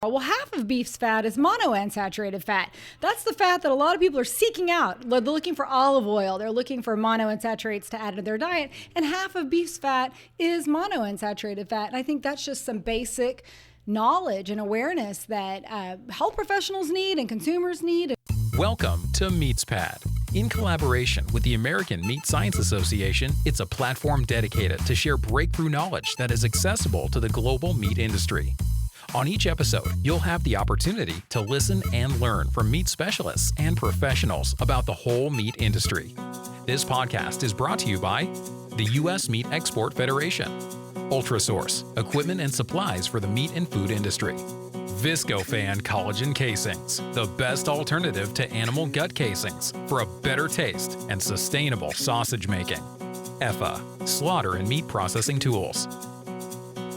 Well, half of beef's fat is monounsaturated fat. That's the fat that a lot of people are seeking out. They're looking for olive oil. They're looking for monounsaturates to add to their diet. And half of beef's fat is monounsaturated fat. And I think that's just some basic knowledge and awareness that health professionals need and consumers need. Welcome to MeatsPad. In collaboration with the American Meat Science Association, it's a platform dedicated to share breakthrough knowledge that is accessible to the global meat industry. On each episode, you'll have the opportunity to listen and learn from meat specialists and professionals about the whole meat industry. This podcast is brought to you by the U.S. Meat Export Federation, Ultrasource, equipment and supplies for the meat and food industry, Viscofan Collagen Casings, the best alternative to animal gut casings for a better taste and sustainable sausage making, EFA, slaughter and meat processing tools.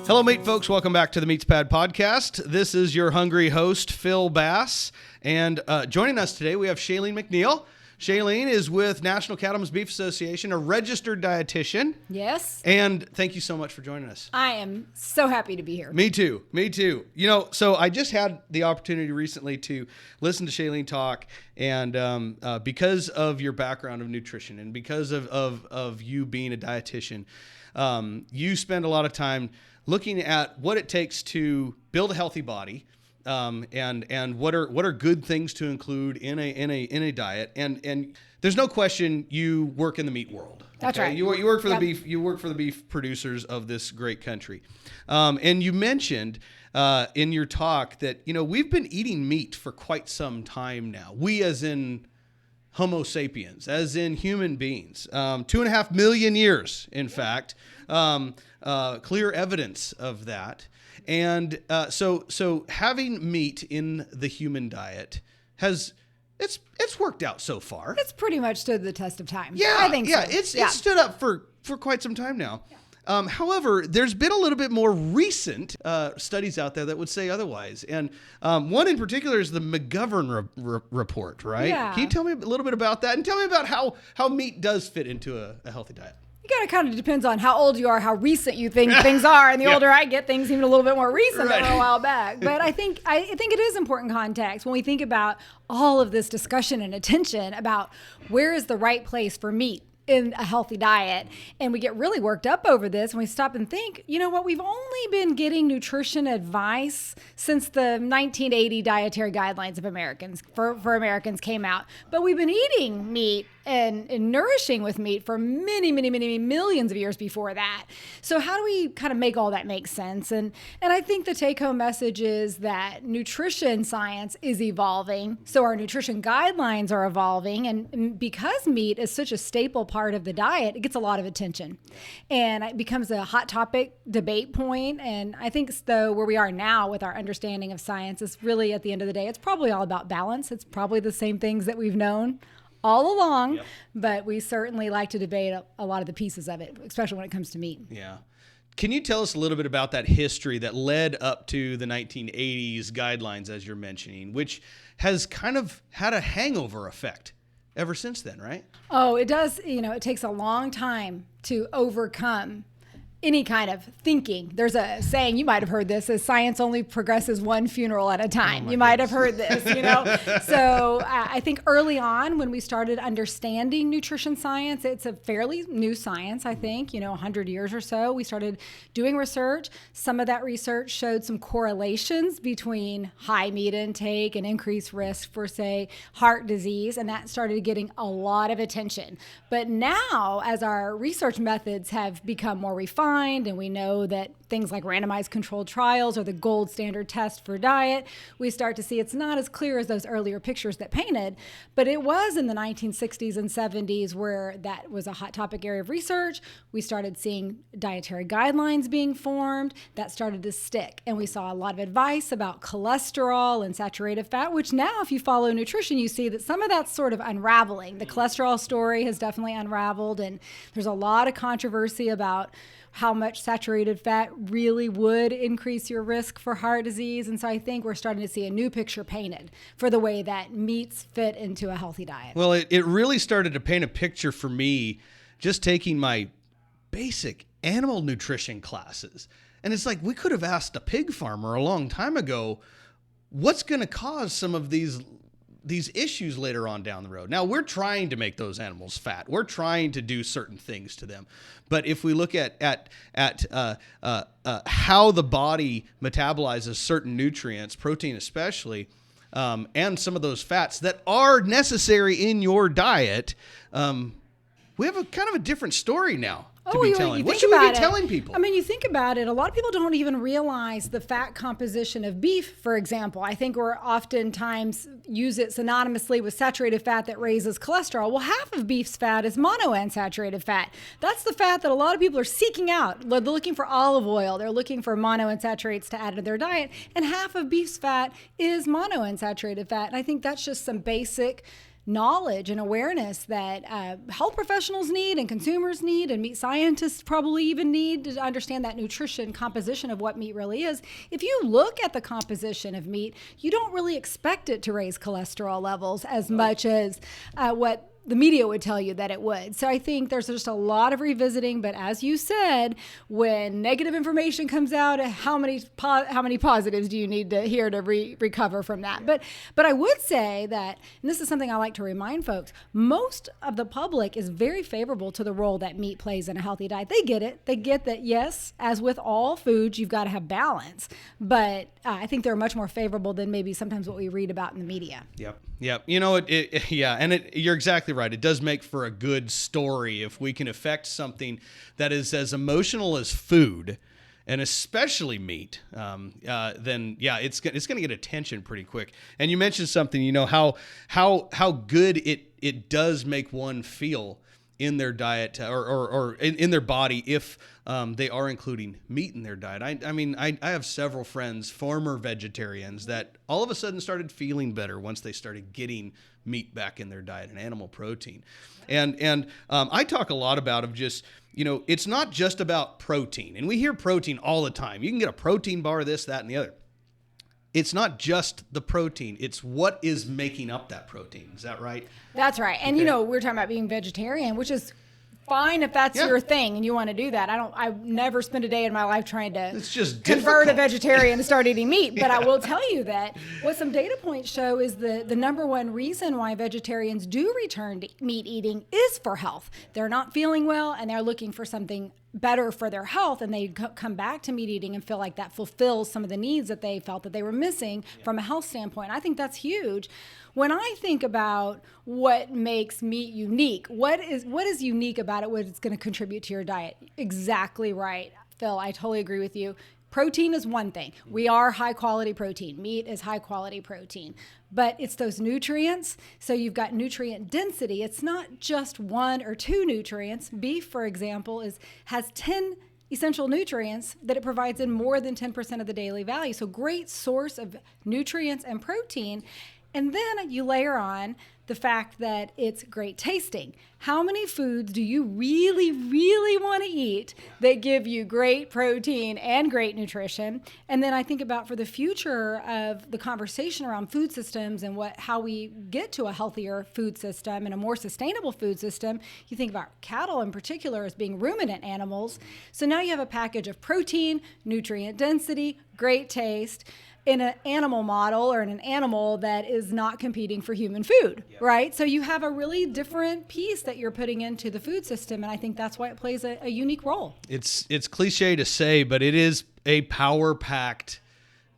Hello, meat folks. Welcome back to the MeatsPad podcast. This is your hungry host, Phil Bass. And joining us today, we have Shalene McNeill. Shalene is with National Cattlemen's Beef Association, a registered dietitian. Yes. And thank you so much for joining us. I am so happy to be here. Me too. You know, so I just had the opportunity recently to listen to Shalene talk. And because of your background of nutrition and because of you being a dietitian, you spend a lot of time looking at what it takes to build a healthy body, and what are good things to include in a diet. And there's no question you work in the meat world. That's right. You work for the beef. You work for the beef producers of this great country. And you mentioned in your talk that we've been eating meat for quite some time now. We, as in Homo sapiens, as in human beings, 2.5 million years, in fact. Clear evidence of that. And so having meat in the human diet it's worked out so far. It's pretty much stood the test of time. Yeah, I think so. It's stood up for quite some time now. Yeah. However, there's been a little bit more recent studies out there that would say otherwise. And one in particular is the McGovern report, right? Yeah. Can you tell me a little bit about that and tell me about how meat does fit into a healthy diet? It kind of depends on how old you are, how recent you think things are, and the older I get, things seem a little bit more recent than a while back. But I think it is important context when we think about all of this discussion and attention about where is the right place for meat in a healthy diet. And we get really worked up over this and we stop and think, you know what, we've only been getting nutrition advice since the 1980 dietary guidelines of Americans for Americans came out. But we've been eating meat and nourishing with meat for many, many, many millions of years before that. So how do we kind of make all that make sense? And I think the take-home message is that nutrition science is evolving. So our nutrition guidelines are evolving. And because meat is such a staple part of the diet, it gets a lot of attention. And it becomes a hot topic debate point. And I think, though, where we are now with our understanding of science is really, at the end of the day, it's probably all about balance. It's probably the same things that we've known all along, but we certainly like to debate a lot of the pieces of it, especially when it comes to meat. Yeah. Can you tell us a little bit about that history that led up to the 1980s guidelines, as you're mentioning, which has kind of had a hangover effect ever since then, right? Oh, it does. It takes a long time to overcome any kind of thinking. There's a saying, you might have heard this, is science only progresses one funeral at a time. You might have heard this, So I think early on when we started understanding nutrition science, it's a fairly new science, I think, 100 years or so. We started doing research. Some of that research showed some correlations between high meat intake and increased risk for, say, heart disease, and that started getting a lot of attention. But now, as our research methods have become more refined, and we know that things like randomized controlled trials are the gold standard test for diet, we start to see it's not as clear as those earlier pictures that painted, but it was in the 1960s and 70s where that was a hot topic area of research. We started seeing dietary guidelines being formed that started to stick, and we saw a lot of advice about cholesterol and saturated fat, which now, if you follow nutrition, you see that some of that's sort of unraveling. The cholesterol story has definitely unraveled, and there's a lot of controversy about how much saturated fat really would increase your risk for heart disease. And so I think we're starting to see a new picture painted for the way that meats fit into a healthy diet. Well, it really started to paint a picture for me just taking my basic animal nutrition classes. And it's like we could have asked a pig farmer a long time ago, what's going to cause some of these issues later on down the road. Now, we're trying to make those animals fat. We're trying to do certain things to them. But if we look at how the body metabolizes certain nutrients, protein especially, and some of those fats that are necessary in your diet, we have a kind of a different story now. What should we be telling people? I mean, you think about it, a lot of people don't even realize the fat composition of beef, for example. I think we're oftentimes use it synonymously with saturated fat that raises cholesterol. Well, half of beef's fat is monounsaturated fat. That's the fat that a lot of people are seeking out. They're looking for olive oil. They're looking for monounsaturates to add to their diet. And half of beef's fat is monounsaturated fat. And I think that's just some basic knowledge and awareness that health professionals need and consumers need and meat scientists probably even need to understand that nutrition composition of what meat really is. If you look at the composition of meat, you don't really expect it to raise cholesterol levels as much as what the media would tell you that it would. So I think there's just a lot of revisiting, but as you said, when negative information comes out, how many positives do you need to hear to recover from that? Yeah. But I would say that, and this is something I like to remind folks, most of the public is very favorable to the role that meat plays in a healthy diet. They get it. They get that, yes, as with all foods, you've got to have balance. But I think they're much more favorable than maybe sometimes what we read about in the media. Yep. You know, you're exactly right. It does make for a good story if we can affect something that is as emotional as food, and especially meat. Then it's going to get attention pretty quick. And you mentioned something. You know how good it does make one feel in their diet or in their body if they are including meat in their diet. I have several friends, former vegetarians, that all of a sudden started feeling better once they started getting meat back in their diet and animal protein. And I talk a lot about just, it's not just about protein. And we hear protein all the time. You can get a protein bar, this, that, and the other. It's not just the protein. It's what is making up that protein. Is that right? That's right. And, we're talking about being vegetarian, which is fine if that's your thing and you want to do that. I never spend a day in my life trying to convert a vegetarian to start eating meat. But I will tell you that what some data points show is the number one reason why vegetarians do return to meat eating is for health. They're not feeling well and they're looking for something better for their health, and they come back to meat eating and feel like that fulfills some of the needs that they felt that they were missing from a health standpoint. I think that's huge. When I think about what makes meat unique, what is unique about it, what it's going to contribute to your diet? Exactly right, Phil. I totally agree with you. Protein is one thing. We are high quality protein. Meat is high quality protein. But it's those nutrients. So you've got nutrient density. It's not just one or two nutrients. Beef, for example, has 10 essential nutrients that it provides in more than 10% of the daily value. So great source of nutrients and protein. And then you layer on the fact that it's great tasting. How many foods do you really, really want to eat that give you great protein and great nutrition? And then I think about for the future of the conversation around food systems and how we get to a healthier food system and a more sustainable food system. You think about cattle in particular as being ruminant animals. So now you have a package of protein, nutrient density, great taste, in an animal model or in an animal that is not competing for human food, right? So you have a really different piece that you're putting into the food system, and I think that's why it plays a unique role. It's cliche to say, but it is a power-packed,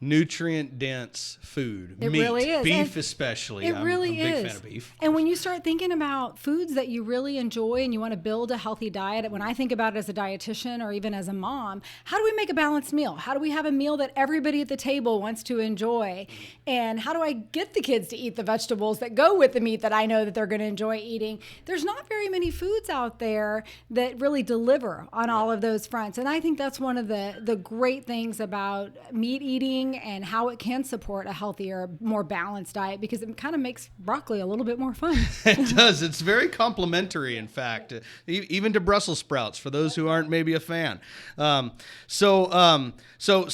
nutrient-dense food. It meat, really is. Beef especially. It really is. I'm a big fan of beef. And when you start thinking about foods that you really enjoy and you want to build a healthy diet, when I think about it as a dietitian or even as a mom, how do we make a balanced meal? How do we have a meal that everybody at the table wants to enjoy? And how do I get the kids to eat the vegetables that go with the meat that I know that they're going to enjoy eating? There's not very many foods out there that really deliver on all of those fronts. And I think that's one of the great things about meat eating and how it can support a healthier, more balanced diet, because it kind of makes broccoli a little bit more fun. It does. It's very complimentary, in fact, even to Brussels sprouts, for those who aren't maybe a fan. So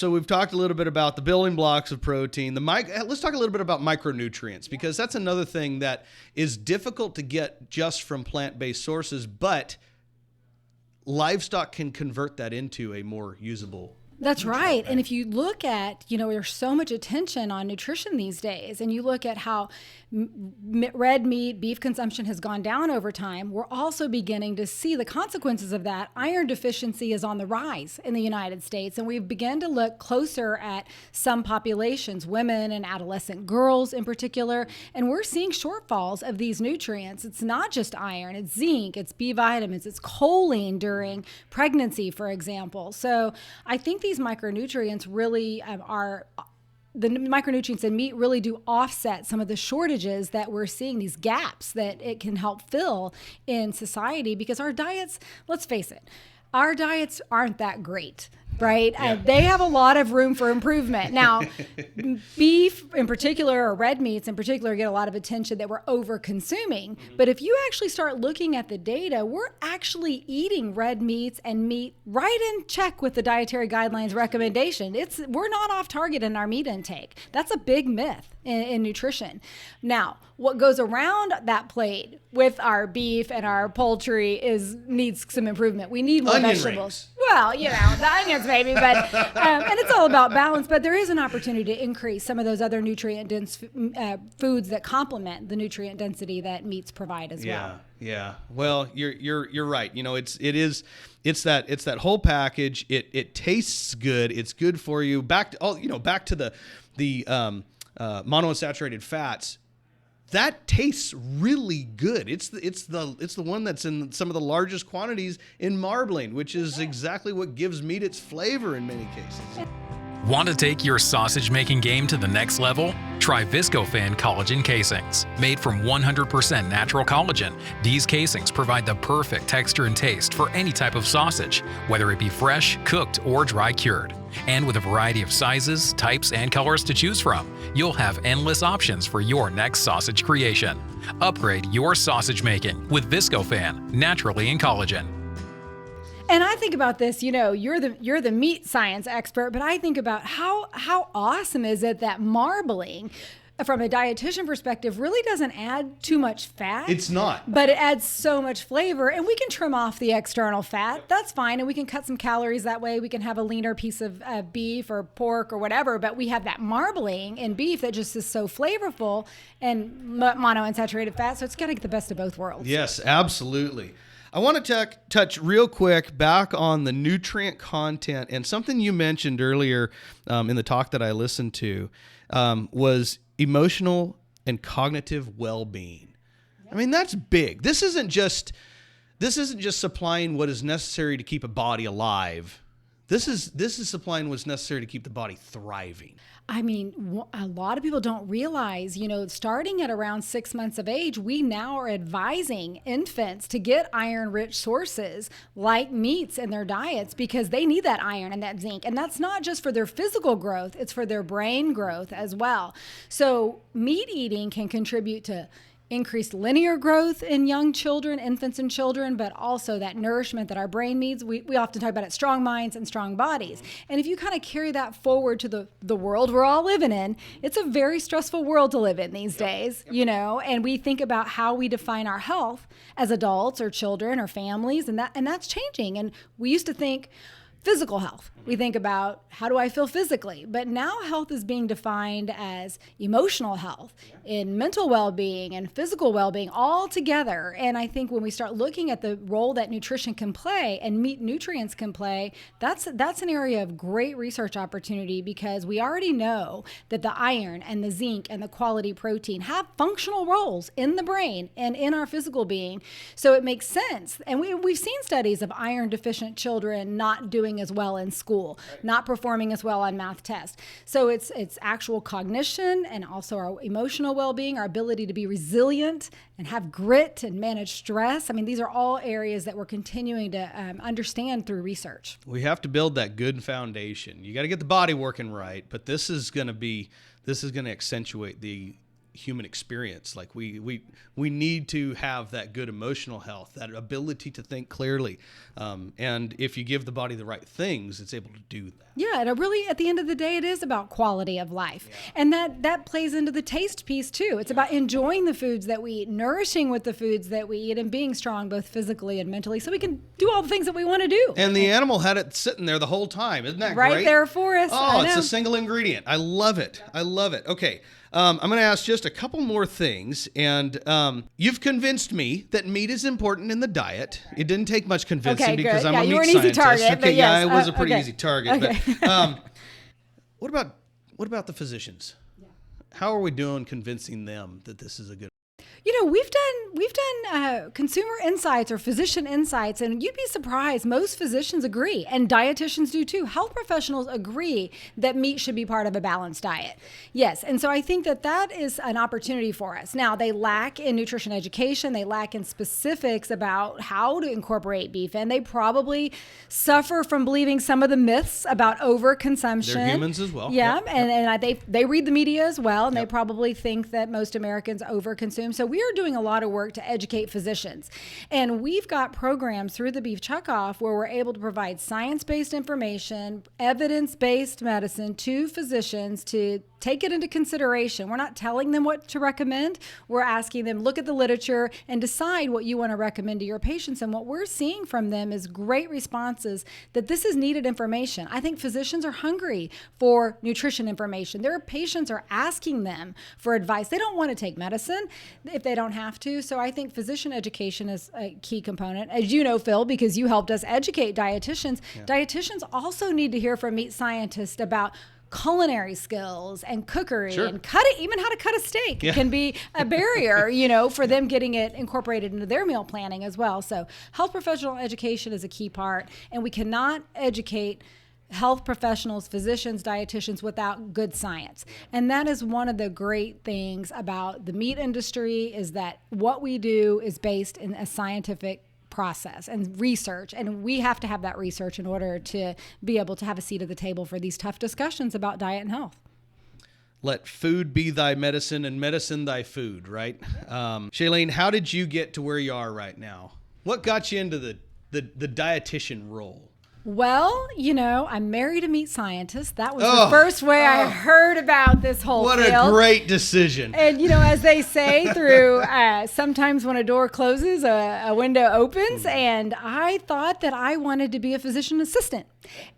we've talked a little bit about the building blocks of protein. Let's talk a little bit about micronutrients, because that's another thing that is difficult to get just from plant-based sources, but livestock can convert that into a more usable That's right. And if you look at, there's so much attention on nutrition these days, and you look at how red meat, beef consumption has gone down over time, we're also beginning to see the consequences of that. Iron deficiency is on the rise in the United States, and we've begun to look closer at some populations, women and adolescent girls in particular, and we're seeing shortfalls of these nutrients. It's not just iron, it's zinc, it's B vitamins, it's choline during pregnancy, for example. So I think these micronutrients really the micronutrients in meat really do offset some of the shortages that we're seeing, these gaps that it can help fill in society, because our diets, let's face it, our diets aren't that great, right? Yeah. They have a lot of room for improvement. Now, beef in particular, or red meats in particular, get a lot of attention that we're over consuming. But if you actually start looking at the data, we're actually eating red meats and meat right in check with the dietary guidelines recommendation. We're not off target in our meat intake. That's a big myth in nutrition. Now, what goes around that plate with our beef and our poultry needs some improvement. We need more Onion vegetables. rings. Well, the onions maybe, but and it's all about balance. But there is an opportunity to increase some of those other nutrient-dense foods that complement the nutrient density that meats provide as well. Yeah. Well, you're right. It's that whole package. It tastes good. It's good for you. Back to the monounsaturated fats. That tastes really good. It's the one that's in some of the largest quantities in marbling, which is exactly what gives meat its flavor in many cases. Want to take your sausage making game to the next level? Try Viscofan collagen casings. Made from 100% natural collagen, these casings provide the perfect texture and taste for any type of sausage, whether it be fresh, cooked, or dry cured. And with a variety of sizes, types, and colors to choose from, you'll have endless options for your next sausage creation. Upgrade your sausage making with Viscofan, naturally in collagen. And I think about this, you're the meat science expert, but I think about how awesome is it that marbling, from a dietitian perspective, really doesn't add too much fat. It's not. But it adds so much flavor, and we can trim off the external fat. That's fine, and we can cut some calories that way. We can have a leaner piece of beef or pork or whatever, but we have that marbling in beef that just is so flavorful and monounsaturated fat, so it's got to get the best of both worlds. Yes, absolutely. I want to touch real quick back on the nutrient content, and something you mentioned earlier in the talk that I listened to was emotional and cognitive well-being. I mean, that's big. This isn't just supplying what is necessary to keep a body alive. This is supplying what's necessary to keep the body thriving. I mean, a lot of people don't realize, starting at around 6 months of age, we now are advising infants to get iron-rich sources like meats in their diets, because they need that iron and that zinc. And that's not just for their physical growth, it's for their brain growth as well. So meat eating can contribute to increased linear growth in young children, infants and children, but also that nourishment that our brain needs. We often talk about it, strong minds and strong bodies. And if you kind of carry that forward to the world we're all living in, it's a very stressful world to live in these days, and we think about how we define our health as adults or children or families, and that's changing. And we used to think physical health. We think about, how do I feel physically? But now health is being defined as emotional health, in mental well-being and physical well-being all together. And I think when we start looking at the role that nutrition can play and meat nutrients can play, that's an area of great research opportunity, because we already know that the iron and the zinc and the quality protein have functional roles in the brain and in our physical being. So it makes sense. And we've seen studies of iron deficient children not doing as well in school, not performing as well on math tests. So it's actual cognition and also our emotional well-being, our ability to be resilient and have grit and manage stress. I mean, these are all areas that we're continuing to understand through research. We have to build that good foundation. You got to get the body working right, but this is going to accentuate the human experience. Like we need to have that good emotional health, that ability to think clearly. And if you give the body the right things, it's able to do that. Yeah, and really, at the end of the day, it is about quality of life. Yeah. And that plays into the taste piece, too. It's about enjoying the foods that we eat, nourishing with the foods that we eat, and being strong both physically and mentally so we can do all the things that we want to do. And the animal had it sitting there the whole time. Isn't that right great? There for us. Oh, it's a single ingredient. I love it. I love it. Okay. I'm going to ask just a couple more things. And you've convinced me that meat is important in the diet. It didn't take much convincing because I'm a meat scientist. Easy target, okay, yes. Yeah, it was a pretty easy target. Okay. But what about the physicians? Yeah. How are we doing convincing them that this is a good? We've done consumer insights or physician insights, and you'd be surprised. Most physicians agree, and dietitians do too. Health professionals agree that meat should be part of a balanced diet. Yes, and so I think that is an opportunity for us. Now, they lack in nutrition education. They lack in specifics about how to incorporate beef, and they probably suffer from believing some of the myths about overconsumption. They're humans as well. Yeah, yep. And they read the media as well, and yep. they probably think that most Americans overconsume. So we are doing a lot of work to educate physicians. And we've got programs through the Beef Checkoff where we're able to provide science-based information, evidence-based medicine to physicians to take it into consideration. We're not telling them what to recommend. We're asking them, look at the literature and decide what you want to recommend to your patients. And what we're seeing from them is great responses that this is needed information. I think physicians are hungry for nutrition information. Their patients are asking them for advice. They don't want to take medicine if they don't have to. So I think physician education is a key component. As you know, Phil, because you helped us educate dietitians, dietitians also need to hear from meat scientists about culinary skills and cookery and even how to cut a steak. It can be a barrier, for them getting it incorporated into their meal planning as well. So health professional education is a key part, and we cannot educate health professionals, physicians, dietitians without good science. And that is one of the great things about the meat industry is that what we do is based in a scientific process and research, and we have to have that research in order to be able to have a seat at the table for these tough discussions about diet and health. Let food be thy medicine and medicine thy food, right? Shalene, how did you get to where you are right now? What got you into the dietitian role? Well, I'm married a meat scientist. That was the first way I heard about this whole field. What a great decision. And, as they say, through sometimes when a door closes, a window opens. And I thought that I wanted to be a physician assistant.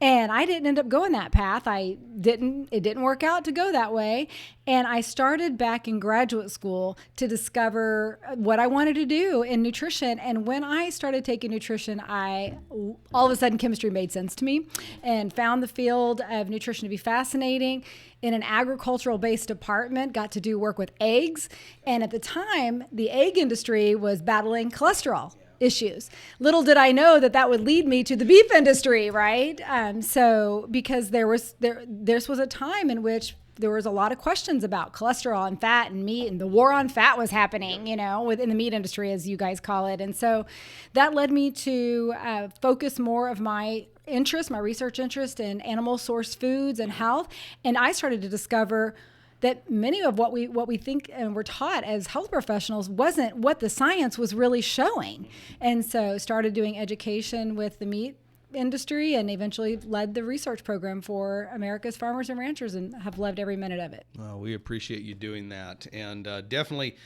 And I didn't end up going that path. It didn't work out to go that way. And I started back in graduate school to discover what I wanted to do in nutrition. And when I started taking nutrition, all of a sudden chemistry made sense to me and found the field of nutrition to be fascinating. In an agricultural-based department, got to do work with eggs. And at the time, the egg industry was battling cholesterol issues. Little did I know that would lead me to the beef industry, right? So because this was a time in which there was a lot of questions about cholesterol and fat and meat, and the war on fat was happening, within the meat industry, as you guys call it. And so that led me to focus more of my research interest in animal source foods and health. And I started to discover that many of what we think and we're taught as health professionals wasn't what the science was really showing. And so started doing education with the meat industry and eventually led the research program for America's farmers and ranchers and have loved every minute of it. Well, we appreciate you doing that, and definitely,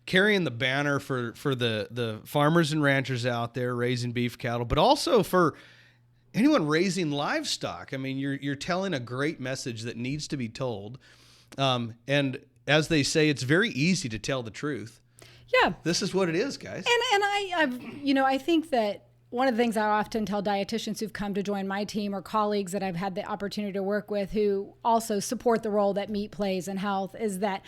carrying the banner for the farmers and ranchers out there raising beef cattle, but also for anyone raising livestock. I mean, you're telling a great message that needs to be told, and as they say, it's very easy to tell the truth. Yeah, this is what it is, guys. And I think that one of the things I often tell dietitians who've come to join my team or colleagues that I've had the opportunity to work with who also support the role that meat plays in health is that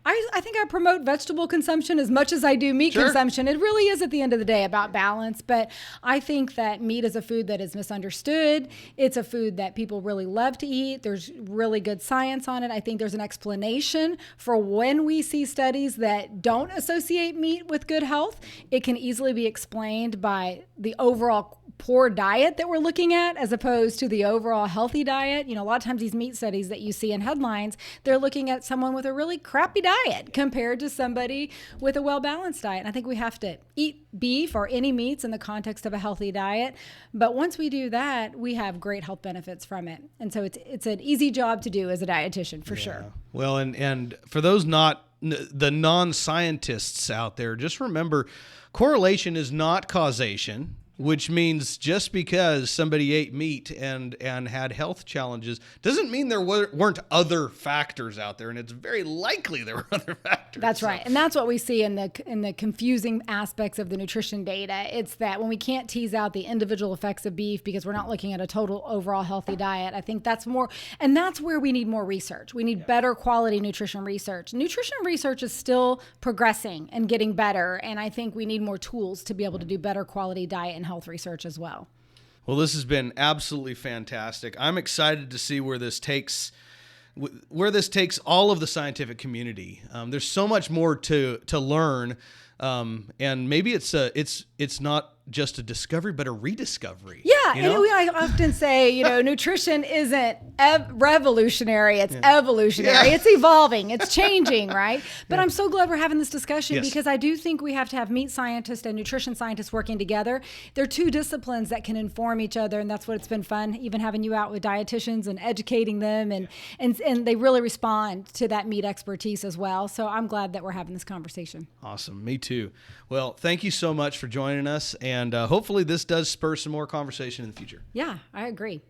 I think I promote vegetable consumption as much as I do meat consumption. It really is at the end of the day about balance, but I think that meat is a food that is misunderstood. It's a food that people really love to eat. There's really good science on it. I think there's an explanation for when we see studies that don't associate meat with good health. It can easily be explained by the overall poor diet that we're looking at as opposed to the overall healthy diet. A lot of times these meat studies that you see in headlines, they're looking at someone with a really crappy diet compared to somebody with a well-balanced diet. And I think we have to eat beef or any meats in the context of a healthy diet. But once we do that, we have great health benefits from it. And so it's an easy job to do as a dietitian for sure. Well, and for those the non-scientists out there, just remember correlation is not causation, which means just because somebody ate meat and had health challenges doesn't mean there weren't other factors out there, and it's very likely there were other factors. That's right, and that's what we see in the confusing aspects of the nutrition data. It's that when we can't tease out the individual effects of beef because we're not looking at a total overall healthy diet, I think that's more, and that's where we need more research. We need better quality nutrition research. Nutrition research is still progressing and getting better, and I think we need more tools to be able to do better quality diet and health research as well. Well, this has been absolutely fantastic. I'm excited to see where this takes all of the scientific community. There's so much more to learn, and maybe it's not just a discovery, but a rediscovery. Yeah, I often say, nutrition isn't revolutionary; it's evolutionary. It's evolving, it's changing, right? But I'm so glad we're having this discussion because I do think we have to have meat scientists and nutrition scientists working together. They're two disciplines that can inform each other, and that's what it's been fun, even having you out with dietitians and educating them, and they really respond to that meat expertise as well. So I'm glad that we're having this conversation. Awesome, me too. Well, thank you so much for joining us. And hopefully this does spur some more conversation in the future. Yeah, I agree.